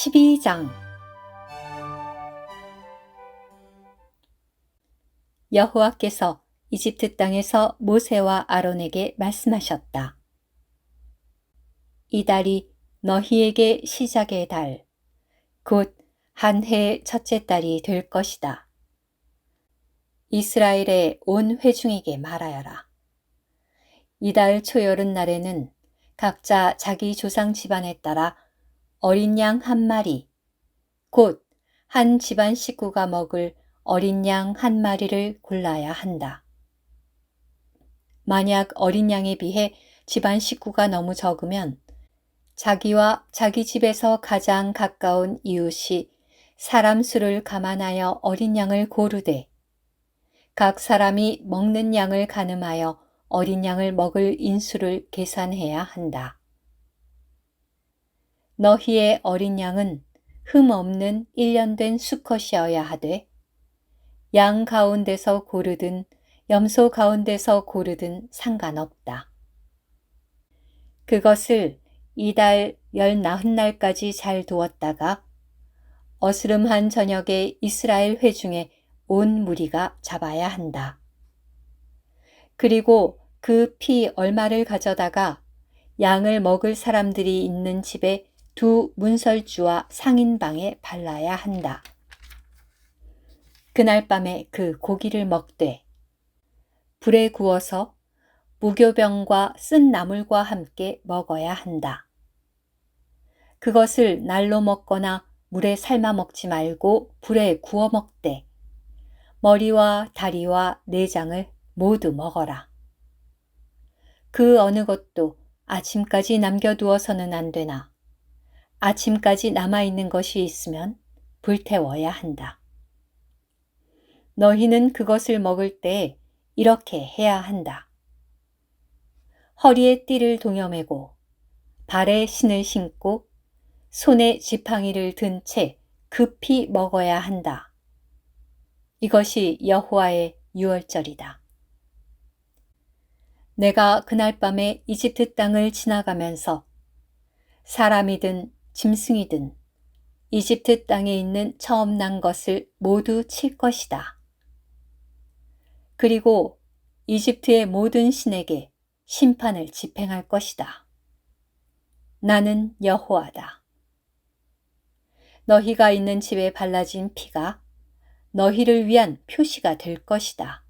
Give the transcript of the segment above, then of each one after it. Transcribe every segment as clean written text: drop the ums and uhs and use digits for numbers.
12장 여호와께서 이집트 땅에서 모세와 아론에게 말씀하셨다. 이 달이 너희에게 시작의 달, 곧 한 해의 첫째 달이 될 것이다. 이스라엘의 온 회중에게 말하여라. 이 달 초여름 날에는 각자 자기 조상 집안에 따라 어린 양 한 마리, 곧 한 집안 식구가 먹을 어린 양 한 마리를 골라야 한다. 만약 어린 양에 비해 집안 식구가 너무 적으면 자기와 자기 집에서 가장 가까운 이웃이 사람 수를 감안하여 어린 양을 고르되 각 사람이 먹는 양을 가늠하여 어린 양을 먹을 인수를 계산해야 한다. 너희의 어린 양은 흠 없는 1년 된 수컷이어야 하되 양 가운데서 고르든 염소 가운데서 고르든 상관없다. 그것을 이달 19날까지 잘 두었다가 어스름한 저녁에 이스라엘 회중에 온 무리가 잡아야 한다. 그리고 그 피 얼마를 가져다가 양을 먹을 사람들이 있는 집에 두 문설주와 상인방에 발라야 한다. 그날 밤에 그 고기를 먹되 불에 구워서 무교병과 쓴 나물과 함께 먹어야 한다. 그것을 날로 먹거나 물에 삶아 먹지 말고 불에 구워 먹되 머리와 다리와 내장을 모두 먹어라. 그 어느 것도 아침까지 남겨두어서는 안 되나 아침까지 남아있는 것이 있으면 불태워야 한다. 너희는 그것을 먹을 때 이렇게 해야 한다. 허리에 띠를 동여매고 발에 신을 신고 손에 지팡이를 든 채 급히 먹어야 한다. 이것이 여호와의 유월절이다. 내가 그날 밤에 이집트 땅을 지나가면서 사람이든 짐승이든 이집트 땅에 있는 처음 난 것을 모두 칠 것이다. 그리고 이집트의 모든 신에게 심판을 집행할 것이다. 나는 여호와다. 너희가 있는 집에 발라진 피가 너희를 위한 표시가 될 것이다.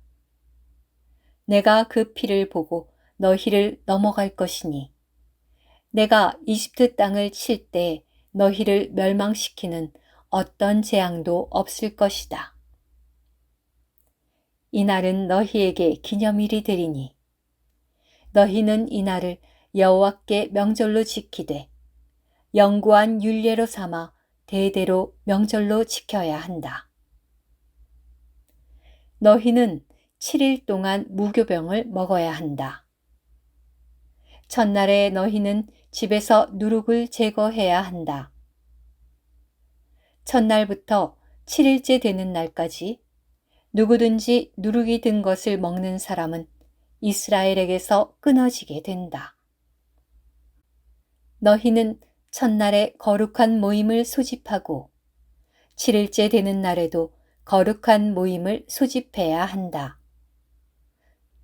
내가 그 피를 보고 너희를 넘어갈 것이니 내가 이집트 땅을 칠 때 너희를 멸망시키는 어떤 재앙도 없을 것이다. 이날은 너희에게 기념일이 되리니 너희는 이날을 여호와께 명절로 지키되 영구한 율례로 삼아 대대로 명절로 지켜야 한다. 너희는 7일 동안 무교병을 먹어야 한다. 첫날에 너희는 집에서 누룩을 제거해야 한다. 첫날부터 7일째 되는 날까지 누구든지 누룩이 든 것을 먹는 사람은 이스라엘에게서 끊어지게 된다. 너희는 첫날에 거룩한 모임을 소집하고 7일째 되는 날에도 거룩한 모임을 소집해야 한다.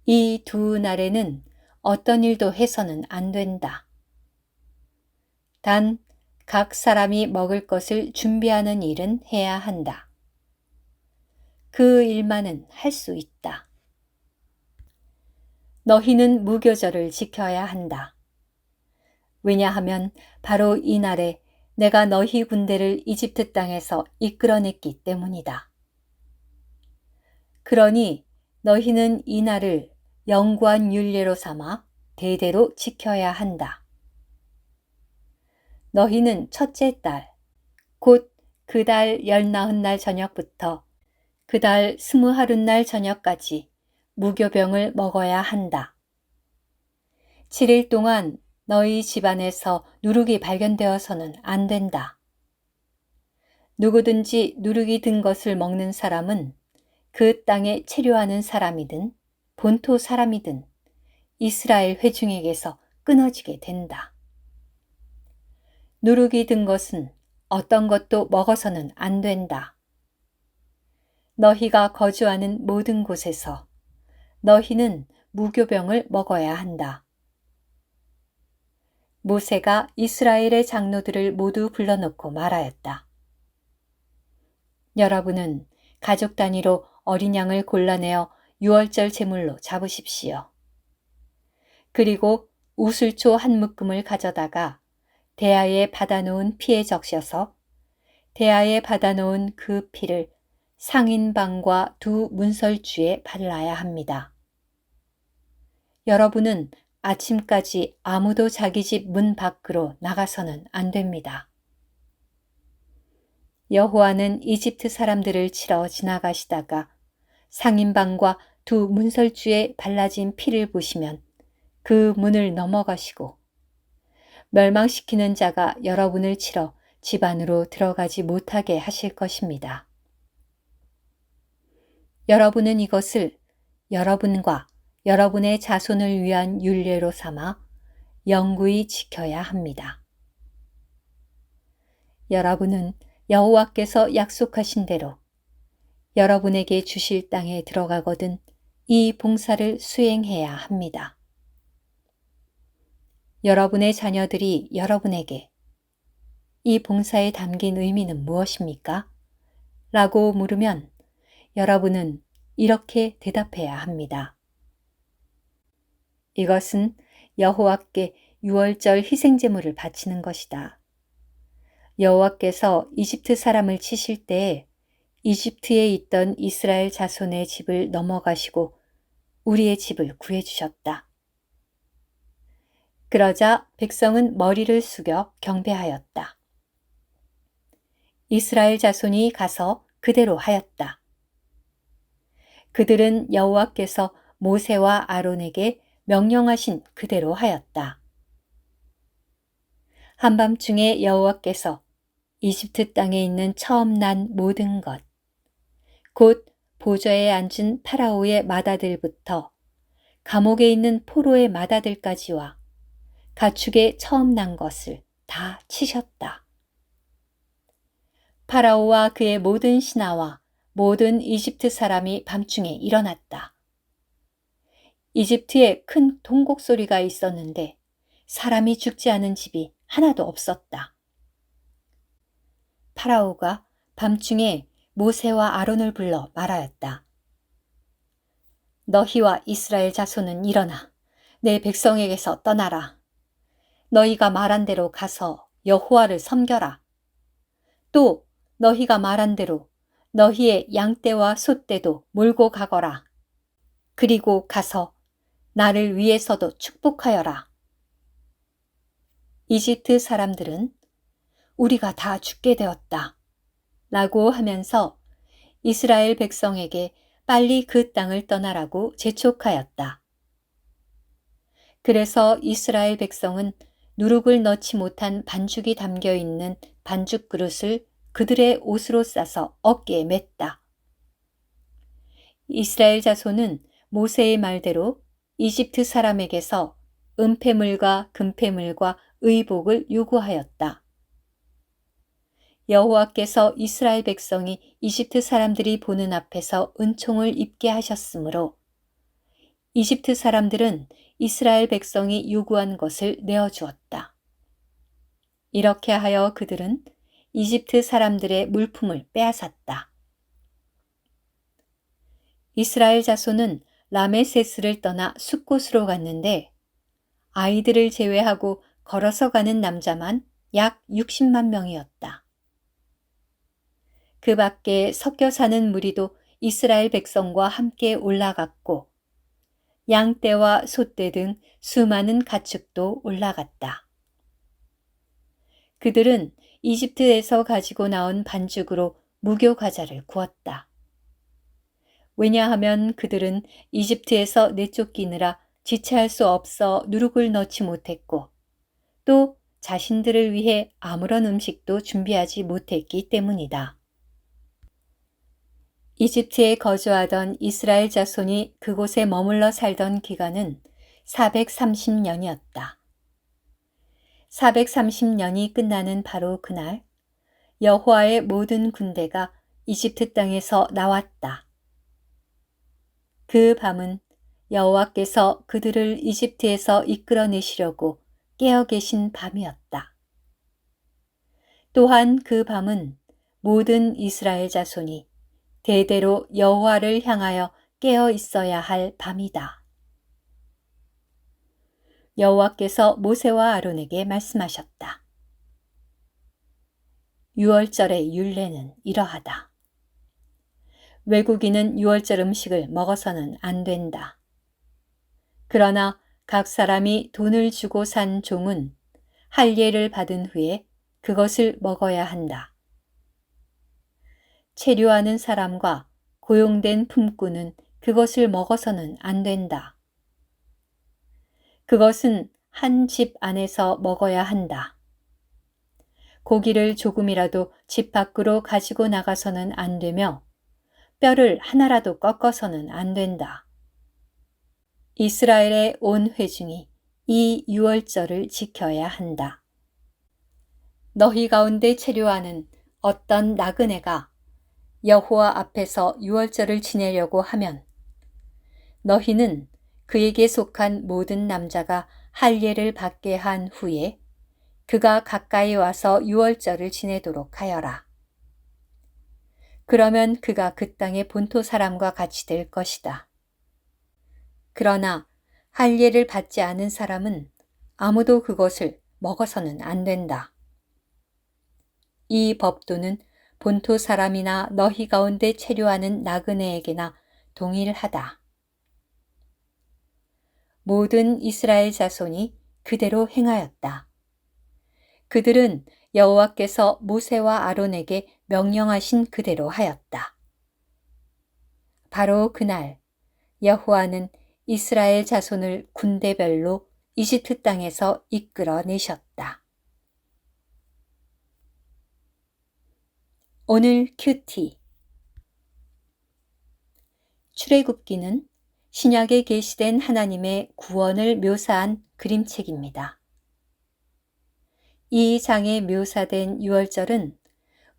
이 두 날에는 어떤 일도 해서는 안 된다. 단 각 사람이 먹을 것을 준비하는 일은 해야 한다. 그 일만은 할 수 있다. 너희는 무교절을 지켜야 한다. 왜냐하면 바로 이 날에 내가 너희 군대를 이집트 땅에서 이끌어냈기 때문이다. 그러니 너희는 이 날을 영구한 율례로 삼아 대대로 지켜야 한다. 너희는 첫째 달, 곧 그 달 19날 저녁부터 그 달 20하룻날 저녁까지 무교병을 먹어야 한다. 7일 동안 너희 집안에서 누룩이 발견되어서는 안 된다. 누구든지 누룩이 든 것을 먹는 사람은 그 땅에 체류하는 사람이든 본토 사람이든 이스라엘 회중에게서 끊어지게 된다. 누룩이 든 것은 어떤 것도 먹어서는 안 된다. 너희가 거주하는 모든 곳에서 너희는 무교병을 먹어야 한다. 모세가 이스라엘의 장로들을 모두 불러놓고 말하였다. 여러분은 가족 단위로 어린 양을 골라내어 유월절 제물로 잡으십시오. 그리고 우슬초 한 묶음을 가져다가 대야에 받아놓은 피에 적셔서 대야에 받아놓은 그 피를 상인방과 두 문설주에 발라야 합니다. 여러분은 아침까지 아무도 자기 집 문 밖으로 나가서는 안 됩니다. 여호와는 이집트 사람들을 치러 지나가시다가 상인방과 두 문설주에 발라진 피를 보시면 그 문을 넘어가시고 멸망시키는 자가 여러분을 치러 집 안으로 들어가지 못하게 하실 것입니다. 여러분은 이것을 여러분과 여러분의 자손을 위한 율례로 삼아 영구히 지켜야 합니다. 여러분은 여호와께서 약속하신 대로 여러분에게 주실 땅에 들어가거든 이 봉사를 수행해야 합니다. 여러분의 자녀들이 여러분에게 이 봉사에 담긴 의미는 무엇입니까? 라고 물으면 여러분은 이렇게 대답해야 합니다. 이것은 여호와께 유월절 희생제물을 바치는 것이다. 여호와께서 이집트 사람을 치실 때에 이집트에 있던 이스라엘 자손의 집을 넘어가시고 우리의 집을 구해주셨다. 그러자 백성은 머리를 숙여 경배하였다. 이스라엘 자손이 가서 그대로 하였다. 그들은 여호와께서 모세와 아론에게 명령하신 그대로 하였다. 한밤중에 여호와께서 이집트 땅에 있는 처음 난 모든 것, 곧 보좌에 앉은 파라오의 맏아들부터 감옥에 있는 포로의 맏아들까지와 가축에 처음 난 것을 다 치셨다. 파라오와 그의 모든 신하와 모든 이집트 사람이 밤중에 일어났다. 이집트에 큰 통곡 소리가 있었는데 사람이 죽지 않은 집이 하나도 없었다. 파라오가 밤중에 모세와 아론을 불러 말하였다. 너희와 이스라엘 자손은 일어나 내 백성에게서 떠나라. 너희가 말한 대로 가서 여호와를 섬겨라. 또 너희가 말한 대로 너희의 양떼와 소떼도 몰고 가거라. 그리고 가서 나를 위해서도 축복하여라. 이집트 사람들은 우리가 다 죽게 되었다 라고 하면서 이스라엘 백성에게 빨리 그 땅을 떠나라고 재촉하였다. 그래서 이스라엘 백성은 누룩을 넣지 못한 반죽이 담겨 있는 반죽 그릇을 그들의 옷으로 싸서 어깨에 맸다. 이스라엘 자손은 모세의 말대로 이집트 사람에게서 은폐물과 금폐물과 의복을 요구하였다. 여호와께서 이스라엘 백성이 이집트 사람들이 보는 앞에서 은총을 입게 하셨으므로 이집트 사람들은 이스라엘 백성이 요구한 것을 내어주었다. 이렇게 하여 그들은 이집트 사람들의 물품을 빼앗았다. 이스라엘 자손은 라메세스를 떠나 숫곳으로 갔는데 아이들을 제외하고 걸어서 가는 남자만 약 60만 명이었다. 그 밖에 섞여 사는 무리도 이스라엘 백성과 함께 올라갔고 양떼와 소떼 등 수많은 가축도 올라갔다. 그들은 이집트에서 가지고 나온 반죽으로 무교 과자를 구웠다. 왜냐하면 그들은 이집트에서 내쫓기느라 지체할 수 없어 누룩을 넣지 못했고 또 자신들을 위해 아무런 음식도 준비하지 못했기 때문이다. 이집트에 거주하던 이스라엘 자손이 그곳에 머물러 살던 기간은 430년이었다. 430년이 끝나는 바로 그날 여호와의 모든 군대가 이집트 땅에서 나왔다. 그 밤은 여호와께서 그들을 이집트에서 이끌어내시려고 깨어 계신 밤이었다. 또한 그 밤은 모든 이스라엘 자손이 대대로 여호와를 향하여 깨어 있어야 할 밤이다. 여호와께서 모세와 아론에게 말씀하셨다. 유월절의 율례는 이러하다. 외국인은 유월절 음식을 먹어서는 안 된다. 그러나 각 사람이 돈을 주고 산 종은 할례를 받은 후에 그것을 먹어야 한다. 체류하는 사람과 고용된 품꾼은 그것을 먹어서는 안 된다. 그것은 한 집 안에서 먹어야 한다. 고기를 조금이라도 집 밖으로 가지고 나가서는 안 되며 뼈를 하나라도 꺾어서는 안 된다. 이스라엘의 온 회중이 이 유월절을 지켜야 한다. 너희 가운데 체류하는 어떤 나그네가 여호와 앞에서 유월절을 지내려고 하면 너희는 그에게 속한 모든 남자가 할례를 받게 한 후에 그가 가까이 와서 유월절을 지내도록 하여라. 그러면 그가 그 땅의 본토 사람과 같이 될 것이다. 그러나 할례를 받지 않은 사람은 아무도 그것을 먹어서는 안 된다. 이 법도는 본토 사람이나 너희 가운데 체류하는 나그네에게나 동일하다. 모든 이스라엘 자손이 그대로 행하였다. 그들은 여호와께서 모세와 아론에게 명령하신 그대로 하였다. 바로 그날 여호와는 이스라엘 자손을 군대별로 이집트 땅에서 이끌어내셨다. 오늘 큐티. 출애굽기는 신약에 계시된 하나님의 구원을 묘사한 그림책입니다. 이 장에 묘사된 유월절은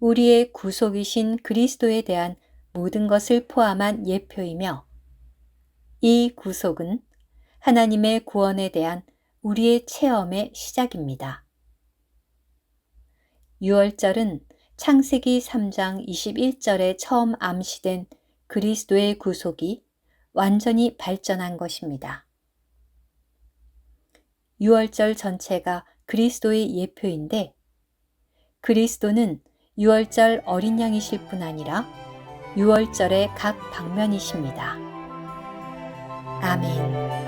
우리의 구속이신 그리스도에 대한 모든 것을 포함한 예표이며 이 구속은 하나님의 구원에 대한 우리의 체험의 시작입니다. 유월절은 창세기 3장 21절에 처음 암시된 그리스도의 구속이 완전히 발전한 것입니다. 유월절 전체가 그리스도의 예표인데 그리스도는 유월절 어린 양이실 뿐 아니라 유월절의 각 방면이십니다. 아멘.